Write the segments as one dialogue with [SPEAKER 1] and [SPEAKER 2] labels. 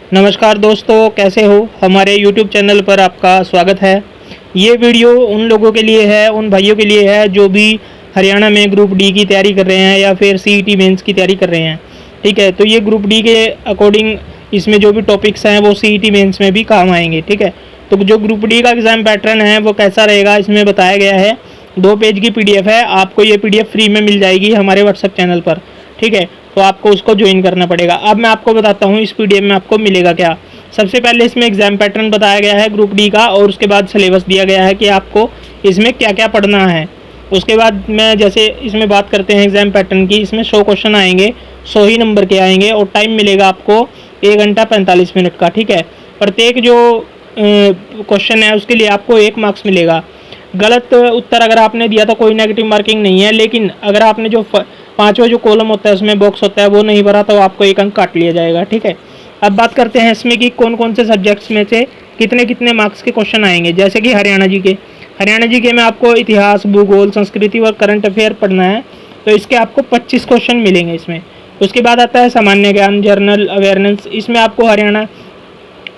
[SPEAKER 1] नमस्कार दोस्तों, कैसे हो। हमारे YouTube चैनल पर आपका स्वागत है। ये वीडियो उन लोगों के लिए है, उन भाइयों के लिए है जो भी हरियाणा में ग्रुप डी की तैयारी कर रहे हैं या फिर CET मेंस की तैयारी कर रहे हैं। ठीक है, तो ये ग्रुप डी के अकॉर्डिंग इसमें जो भी टॉपिक्स हैं वो CET मेंस में भी काम आएंगे। ठीक है, तो जो ग्रुप डी का एग्ज़ाम पैटर्न है वो कैसा रहेगा इसमें बताया गया है। 2 पेज की PDF है, आपको ये PDF फ्री में मिल जाएगी हमारे व्हाट्सएप चैनल पर। ठीक है, तो आपको उसको ज्वाइन करना पड़ेगा। अब मैं आपको बताता हूँ इस PDF में आपको मिलेगा क्या। सबसे पहले इसमें एग्जाम पैटर्न बताया गया है ग्रुप डी का, और उसके बाद सिलेबस दिया गया है कि आपको इसमें क्या क्या पढ़ना है। उसके बाद मैं जैसे इसमें बात करते हैं एग्जाम पैटर्न की, इसमें 100 क्वेश्चन आएंगे, 100 ही नंबर के आएंगे और टाइम मिलेगा आपको 1 घंटा 45 मिनट का। ठीक है, प्रत्येक जो क्वेश्चन है उसके लिए आपको 1 मार्क्स मिलेगा। गलत उत्तर अगर आपने दिया तो कोई नेगेटिव मार्किंग नहीं है, लेकिन अगर आपने जो 5वां जो कॉलम होता है उसमें बॉक्स होता है वो नहीं भरा तो आपको 1 अंक काट लिया जाएगा। ठीक है, अब बात करते हैं इसमें कि कौन कौन से सब्जेक्ट्स में से कितने कितने मार्क्स के क्वेश्चन आएंगे। जैसे कि हरियाणा जी के में आपको इतिहास, भूगोल, संस्कृति और करंट अफेयर पढ़ना है, तो इसके आपको 25 क्वेश्चन मिलेंगे इसमें। उसके बाद आता है सामान्य ज्ञान, जनरल अवेयरनेस। इसमें आपको हरियाणा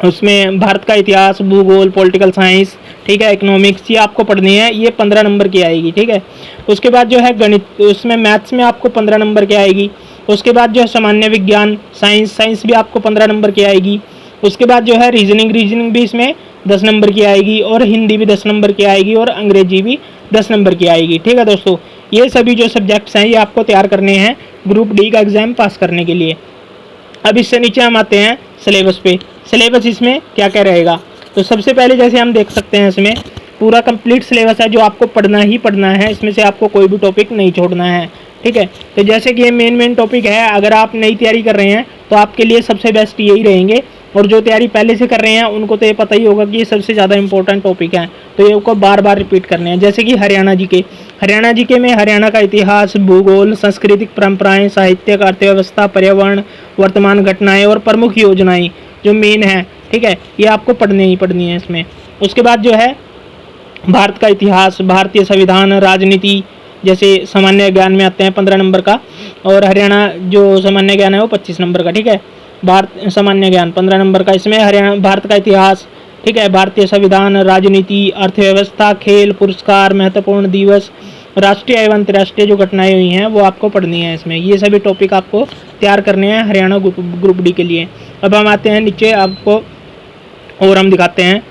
[SPEAKER 1] उसमें भारत का इतिहास, भूगोल, पॉलिटिकल साइंस, ठीक है, इकोनॉमिक्स, ये आपको पढ़नी है, ये 15 नंबर की आएगी। ठीक है, उसके बाद जो है गणित, उसमें मैथ्स में आपको 15 नंबर की आएगी। उसके बाद जो है सामान्य विज्ञान, साइंस भी आपको 15 नंबर की आएगी। उसके बाद जो है रीजनिंग भी इसमें 10 नंबर की आएगी, और हिंदी भी 10 नंबर की आएगी, और अंग्रेजी भी 10 नंबर की आएगी। ठीक है दोस्तों, ये सभी जो सब्जेक्ट्स हैं ये आपको तैयार करने हैं ग्रुप डी का एग्ज़ाम पास करने के लिए। अब इससे नीचे हम आते हैं सिलेबस पे। सिलेबस इसमें क्या क्या रहेगा, तो सबसे पहले जैसे हम देख सकते हैं इसमें पूरा कंप्लीट सिलेबस है जो आपको पढ़ना ही पढ़ना है, इसमें से आपको कोई भी टॉपिक नहीं छोड़ना है। ठीक है, तो जैसे कि ये मेन टॉपिक है, अगर आप नई तैयारी कर रहे हैं तो आपके लिए सबसे बेस्ट यही रहेंगे, और जो तैयारी पहले से कर रहे हैं उनको तो ये पता ही होगा कि ये सबसे ज़्यादा इंपॉर्टेंट टॉपिक है, तो ये को बार बार रिपीट करने हैं। जैसे कि हरियाणा जी के में हरियाणा का इतिहास, भूगोल, सांस्कृतिक परंपराएं, साहित्यिक, अर्थव्यवस्था, पर्यावरण, वर्तमान घटनाएं और प्रमुख योजनाएं जो मेन है। ठीक है, ये आपको पढ़नी है इसमें। उसके बाद जो है भारत का इतिहास, भारतीय संविधान, राजनीति, जैसे सामान्य ज्ञान में आते हैं 15 नंबर का, और हरियाणा जो सामान्य ज्ञान है वो 25 नंबर का। ठीक है, भारत सामान्य ज्ञान 15 नंबर का, इसमें हरियाणा भारत का इतिहास, ठीक है, भारतीय संविधान, राजनीति, अर्थव्यवस्था, खेल, पुरस्कार, महत्वपूर्ण दिवस, राष्ट्रीय एवं अंतर्राष्ट्रीय जो घटनाएं हुई हैं वो आपको पढ़नी है इसमें। ये सभी टॉपिक आपको तैयार करने हैं हरियाणा ग्रुप डी के लिए। अब हम आते हैं नीचे, आपको और हम दिखाते हैं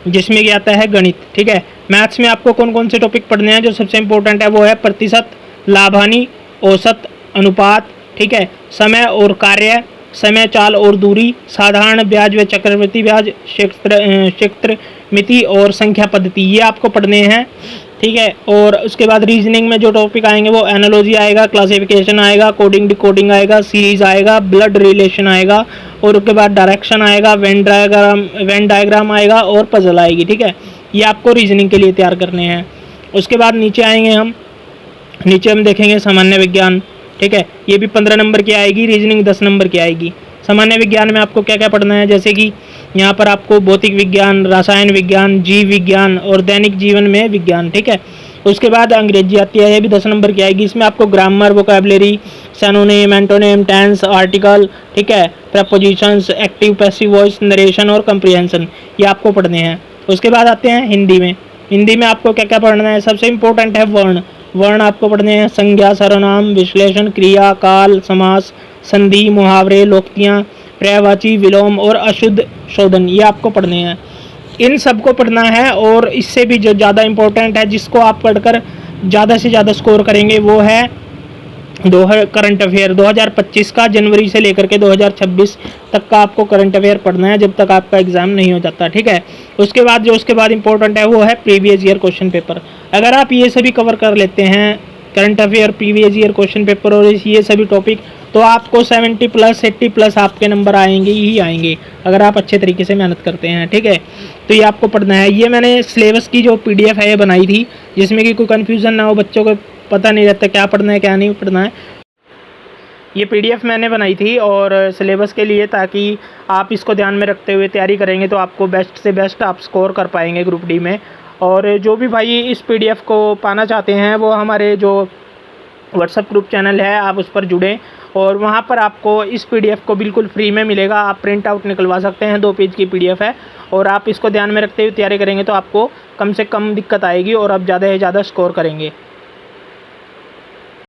[SPEAKER 1] जिसमें कि आता है गणित। ठीक है, मैथ्स में आपको कौन कौन से टॉपिक पढ़ने हैं। जो सबसे इंपॉर्टेंट है वो है प्रतिशत, लाभ हानि, औसत, अनुपात, ठीक है, समय और कार्य, समय, चाल और दूरी, साधारण ब्याज व चक्रवृद्धि ब्याज, क्षेत्र मिति और संख्या पद्धति, ये आपको पढ़ने हैं। ठीक है, और उसके बाद रीजनिंग में जो टॉपिक आएंगे वो एनालॉजी आएगा, क्लासिफिकेशन आएगा, कोडिंग डिकोडिंग आएगा, सीरीज आएगा, ब्लड रिलेशन आएगा, और उसके बाद डायरेक्शन आएगा, वेन डायग्राम आएगा, और पजल आएगी। ठीक है, ये आपको रीजनिंग के लिए तैयार करने हैं। उसके बाद नीचे हम देखेंगे सामान्य विज्ञान। ठीक है, ये भी 15 नंबर की आएगी, रीजनिंग 10 नंबर की आएगी। सामान्य विज्ञान में आपको क्या क्या पढ़ना है, जैसे कि यहाँ पर आपको भौतिक विज्ञान, रसायन विज्ञान, जीव विज्ञान और दैनिक जीवन में विज्ञान। ठीक है, उसके बाद अंग्रेजी आती है, ये भी 10 नंबर की आएगी। इसमें आपको grammar, vocabulary, synonym, antonym, tense, article, ठीक है, prepositions, active passive voice, narration और कंप्रीहेंशन, ये आपको पढ़ने हैं। उसके बाद आते हैं हिंदी में आपको क्या क्या पढ़ना है। सबसे इंपॉर्टेंट है वर्ण आपको पढ़ने हैं, संज्ञा, सर्वनाम, विश्लेषण, क्रिया, काल, समास, संधि, मुहावरे, लोकोक्तियाँ, पर्यायवाची, विलोम और अशुद्ध शोधन, ये आपको पढ़ने हैं। इन सबको पढ़ना है, और इससे भी जो ज़्यादा इंपॉर्टेंट है जिसको आप पढ़कर ज़्यादा से ज़्यादा स्कोर करेंगे वो है करंट अफेयर 2025 का, जनवरी से लेकर के 2026 तक का आपको करंट अफेयर पढ़ना है जब तक आपका एग्ज़ाम नहीं हो जाता। ठीक है, उसके बाद इंपॉर्टेंट है वो है प्रीवियस ईयर क्वेश्चन पेपर। अगर आप ये सभी कवर कर लेते हैं, current affair, previous year question paper और ये सभी टॉपिक, तो आपको 70+, 80+ आपके नंबर आएंगे ही आएंगे अगर आप अच्छे तरीके से मेहनत करते हैं। ठीक है, तो ये आपको पढ़ना है। ये मैंने सिलेबस की जो PDF है ये बनाई थी, जिसमें कि कोई कन्फ्यूज़न ना हो, बच्चों को पता नहीं रहता क्या पढ़ना है क्या नहीं पढ़ना है। ये PDF मैंने बनाई थी और सिलेबस के लिए, ताकि आप इसको ध्यान में रखते हुए तैयारी करेंगे तो आपको बेस्ट से बेस्ट आप स्कोर कर पाएंगे ग्रुप डी में। और जो भी भाई इस PDF को पाना चाहते हैं वो हमारे जो व्हाट्सएप ग्रुप चैनल है आप उस पर जुड़ें, और वहाँ पर आपको इस PDF को बिल्कुल फ्री में मिलेगा। आप प्रिंट आउट निकलवा सकते हैं, 2 पेज की PDF है और आप इसको ध्यान में रखते हुए तैयारी करेंगे तो आपको कम से कम दिक्कत आएगी और आप ज़्यादा से ज़्यादा स्कोर करेंगे।